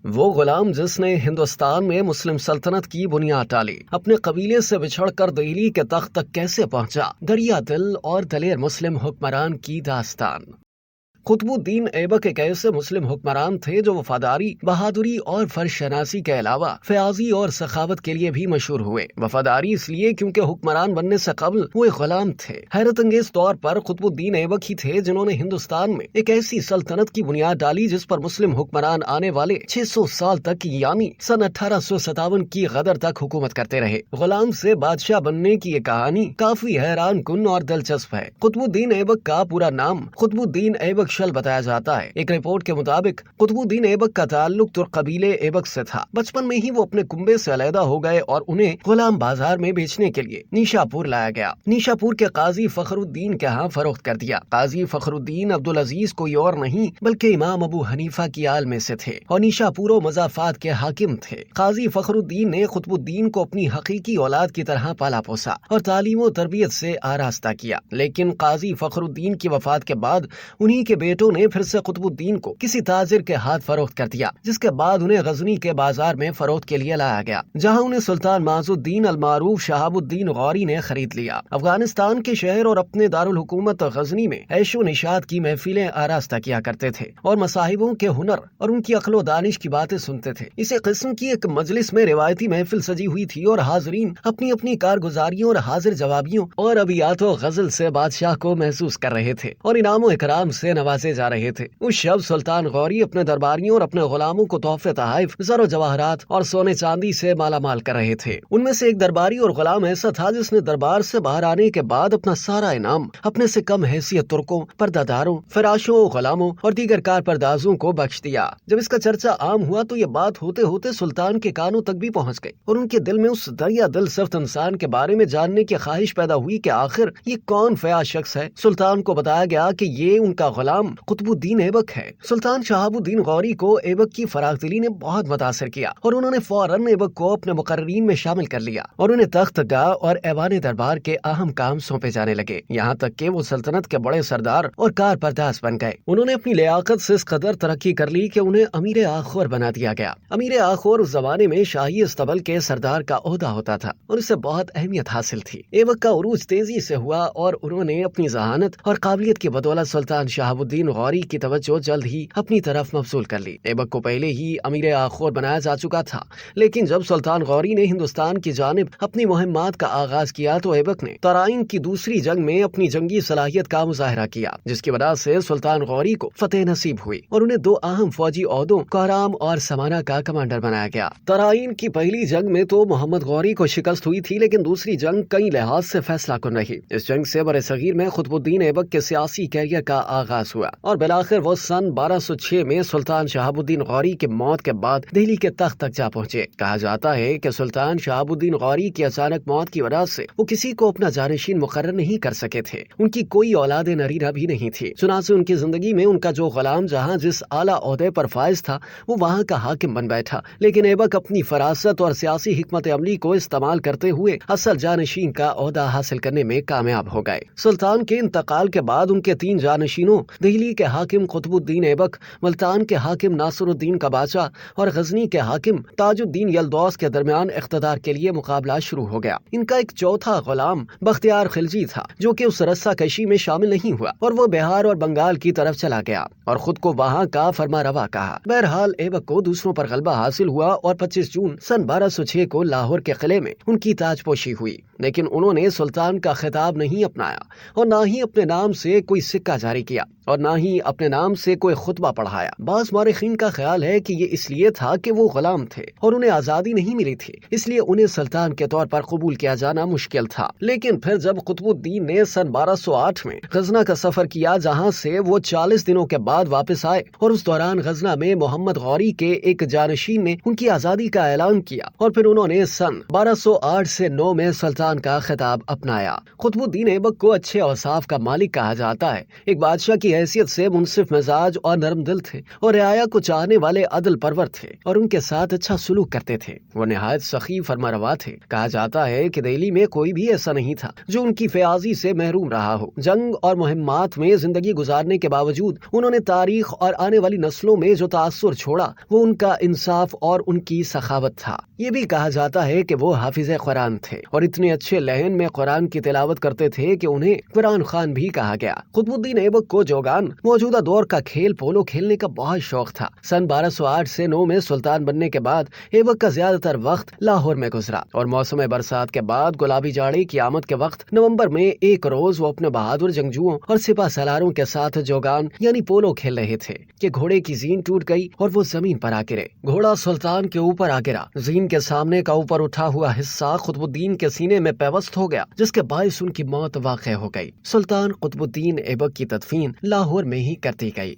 وہ غلام جس نے ہندوستان میں مسلم سلطنت کی بنیاد ڈالی، اپنے قبیلے سے بچھڑ کر دہلی کے تخت تک کیسے پہنچا، دریا دل اور دلیر مسلم حکمران کی داستان۔ قطب الدین ایبک ایک ایسے مسلم حکمران تھے جو وفاداری، بہادری اور فرض شناسی کے علاوہ فیاضی اور سخاوت کے لیے بھی مشہور ہوئے۔ وفاداری اس لیے کیونکہ حکمران بننے سے قبل وہ ایک غلام تھے۔ حیرت انگیز طور پر قطب الدین ایبک ہی تھے جنہوں نے ہندوستان میں ایک ایسی سلطنت کی بنیاد ڈالی جس پر مسلم حکمران آنے والے 600 سال تک یعنی سن 1857 کی غدر تک حکومت کرتے رہے۔ غلام سے بادشاہ بننے کی یہ کہانی کافی حیران کن اور دلچسپ ہے۔ قطب الدین ایبک کا پورا نام قطب الدین ایبک شل بتایا جاتا ہے۔ ایک رپورٹ کے مطابق قطب الدین ایبک کا تعلق ترک قبیلے ایبک سے تھا۔ بچپن میں ہی وہ اپنے کنبے سے علیحدہ ہو گئے اور انہیں غلام بازار میں بیچنے کے لیے نیشاپور لایا گیا۔ نیشاپور کے قاضی فخر الدین کے ہاں فروخت کر دیا۔ قاضی فخر الدین عبدالعزیز کوئی اور نہیں بلکہ امام ابو حنیفہ کی آل میں سے تھے اور نیشاپور و مضافات کے حاکم تھے۔ قاضی فخر الدین نے قطب الدین کو اپنی حقیقی اولاد کی طرح پالا پوسا اور تعلیم و تربیت سے آراستہ کیا، لیکن قاضی فخر الدین کی وفات کے بعد انہی کے بیٹوں نے پھر سے قطب الدین کو کسی تاجر کے ہاتھ فروخت کر دیا، جس کے بعد انہیں غزنی کے بازار میں فروخت کے لیے لایا گیا، جہاں انہیں سلطان معز الدین المعروف شہاب الدین غوری نے خرید لیا۔ افغانستان کے شہر اور اپنے دارالحکومت غزنی میں عیش و نشاط کی محفلیں آراستہ کیا کرتے تھے اور مصاحبوں کے ہنر اور ان کی عقل و دانش کی باتیں سنتے تھے۔ اسی قسم کی ایک مجلس میں روایتی محفل سجی ہوئی تھی اور حاضرین اپنی اپنی کارگزاریوں اور حاضر جوابیوں اور ابیات و غزل سے بادشاہ کو محسوس کر رہے تھے اور انعام و اکرام سے نوازے جا رہے تھے۔ اس شب سلطان غوری اپنے درباریوں اور اپنے غلاموں کو تحفے تحائف، زر و جواہرات اور سونے چاندی سے مالا مال کر رہے تھے۔ ان میں سے ایک درباری اور غلام ایسا تھا جس نے دربار سے باہر آنے کے بعد اپنا سارا انعام اپنے سے کم حیثیت ترکوں، پردہ داروں، فراشوں، غلاموں اور دیگر کار پردازوں کو بخش دیا۔ جب اس کا چرچا عام ہوا تو یہ بات ہوتے ہوتے سلطان کے کانوں تک بھی پہنچ گئی اور ان کے دل میں اس دریا دل سخت انسان کے بارے میں جاننے کی خواہش پیدا ہوئی کہ آخر یہ کون فیاض شخص ہے۔ سلطان کو بتایا گیا کہ یہ ان کا غلام قطب الدین ایبک ہے۔ سلطان شہاب الدین غوری کو ایبک کی فراخ دلی نے بہت متاثر کیا اور انہوں نے فوراً ایبک کو اپنے مقررین میں شامل کر لیا اور انہیں تخت گاہ اور ایوان دربار کے اہم کام سونپے جانے لگے، یہاں تک کہ وہ سلطنت کے بڑے سردار اور کار پرداز بن گئے۔ انہوں نے اپنی لیاقت سے اس قدر ترقی کر لی کہ انہیں امیر آخور بنا دیا گیا۔ امیر آخور اس زمانے میں شاہی استبل کے سردار کا عہدہ ہوتا تھا اور اسے بہت اہمیت حاصل تھی۔ ایبک کا عروج تیزی سے ہوا اور انہوں نے اپنی ذہانت اور قابلیت کی بدولت سلطان شہاب الدین غوری کی توجہ جلد ہی اپنی طرف مبذول کر لی۔ ایبک کو پہلے ہی امیر آخور بنایا جا چکا تھا، لیکن جب سلطان غوری نے ہندوستان کی جانب اپنی مہمات کا آغاز کیا تو ایبک نے ترائن کی دوسری جنگ میں اپنی جنگی صلاحیت کا مظاہرہ کیا، جس کی وجہ سے سلطان غوری کو فتح نصیب ہوئی اور انہیں دو اہم فوجی عہدوں کوہرام اور سمانہ کا کمانڈر بنایا گیا۔ ترائن کی پہلی جنگ میں تو محمد غوری کو شکست ہوئی تھی، لیکن دوسری جنگ کئی لحاظ سے فیصلہ کن رہی۔ اس جنگ سے برصغیر میں قطب الدین ایبک کے سیاسی کیریئر کا آغاز ہوا اور بالآخر وہ سن 1206 میں سلطان شہاب الدین غوری کی موت کے بعد دہلی کے تخت تک جا پہنچے۔ کہا جاتا ہے کہ سلطان شہاب الدین غوری کی اچانک موت کی وجہ سے وہ کسی کو اپنا جانشین مقرر نہیں کر سکے تھے۔ ان کی کوئی اولاد نریرہ بھی نہیں تھی، چنانچہ ان کی زندگی میں ان کا جو غلام جہاں جس اعلیٰ عہدے پر فائز تھا وہ وہاں کا حاکم بن بیٹھا، لیکن ایبک اپنی فراست اور سیاسی حکمت عملی کو استعمال کرتے ہوئے اصل جانشین کا عہدہ حاصل کرنے میں کامیاب ہو گئے۔ سلطان کے انتقال کے بعد ان کے 3 جانشینوں دہلی کے حاکم قطب الدین ایبک، ملتان کے حاکم ناصر الدین قباچہ اور غزنی کے حاکم تاج الدین یلدوس کے درمیان اقتدار کے لیے مقابلہ شروع ہو گیا۔ ان کا ایک چوتھا غلام بختیار خلجی تھا جو کہ اس رسہ کشی میں شامل نہیں ہوا اور وہ بہار اور بنگال کی طرف چلا گیا اور خود کو وہاں کا فرما روا کہا۔ بہرحال ایبک کو دوسروں پر غلبہ حاصل ہوا اور 25 جون سن 1206 کو لاہور کے قلعے میں ان کی تاج پوشی ہوئی، لیکن انہوں نے سلطان کا خطاب نہیں اپنایا اور نہ ہی اپنے نام سے کوئی سکہ جاری کیا اور نہ ہی اپنے نام سے کوئی خطبہ پڑھایا۔ بعض مورخین کا خیال ہے کہ یہ اس لیے تھا کہ وہ غلام تھے اور انہیں آزادی نہیں ملی تھی، اس لیے انہیں سلطان کے طور پر قبول کیا جانا مشکل تھا۔ لیکن پھر جب قطب الدین نے سن 1208 میں غزنہ کا سفر کیا، جہاں سے وہ 40 دنوں کے بعد واپس آئے اور اس دوران غزنہ میں محمد غوری کے ایک جانشین نے ان کی آزادی کا اعلان کیا اور پھر انہوں نے سن 1208 سے 9 میں سلطان کا خطاب اپنایا۔ قطب الدین ایبک کو اچھے اوصاف کا مالک کہا جاتا ہے۔ ایک بادشاہ کی حیثیت سے منصف مزاج اور نرم دل تھے اور رعایا کو چاہنے والے عدل پرور تھے اور ان کے ساتھ اچھا سلوک کرتے تھے۔ وہ نہایت سخی فرما روا تھے۔ کہا جاتا ہے کہ دہلی میں کوئی بھی ایسا نہیں تھا جو ان کی فیاضی سے محروم رہا ہو۔ جنگ اور مہمات میں زندگی گزارنے کے باوجود انہوں نے تاریخ اور آنے والی نسلوں میں جو تاثر چھوڑا وہ ان کا انصاف اور ان کی سخاوت تھا۔ یہ بھی کہا جاتا ہے کہ وہ حافظ قرآن تھے اور اتنے اچھے لہن میں قرآن کی تلاوت کرتے تھے کہ انہیں قرآن خان بھی کہا گیا۔ قطب الدین ایبک کو جوگان موجودہ دور کا کھیل پولو کھیلنے کا بہت شوق تھا۔ سن 1208 سے 9 میں سلطان بننے کے بعد ایبک کا زیادہ تر وقت لاہور میں گزرا اور موسم برسات کے بعد گلابی جاڑے کی آمد کے وقت نومبر میں ایک روز وہ اپنے بہادر جنگجوؤں اور سپاہ سالاروں کے ساتھ جوگان یعنی پولو کھیل رہے تھے کہ گھوڑے کی زین ٹوٹ گئی اور وہ زمین پر آ گرے۔ گھوڑا سلطان کے اوپر آ گرا۔ زین کے سامنے کا اوپر اٹھا ہوا حصہ قطب الدین کے سینے میں پیوست ہو گیا جس کے باعث ان کی موت واقع ہو گئی۔ سلطان قطب الدین ایبک کی تدفین لاہور میں ہی کر دی گئی۔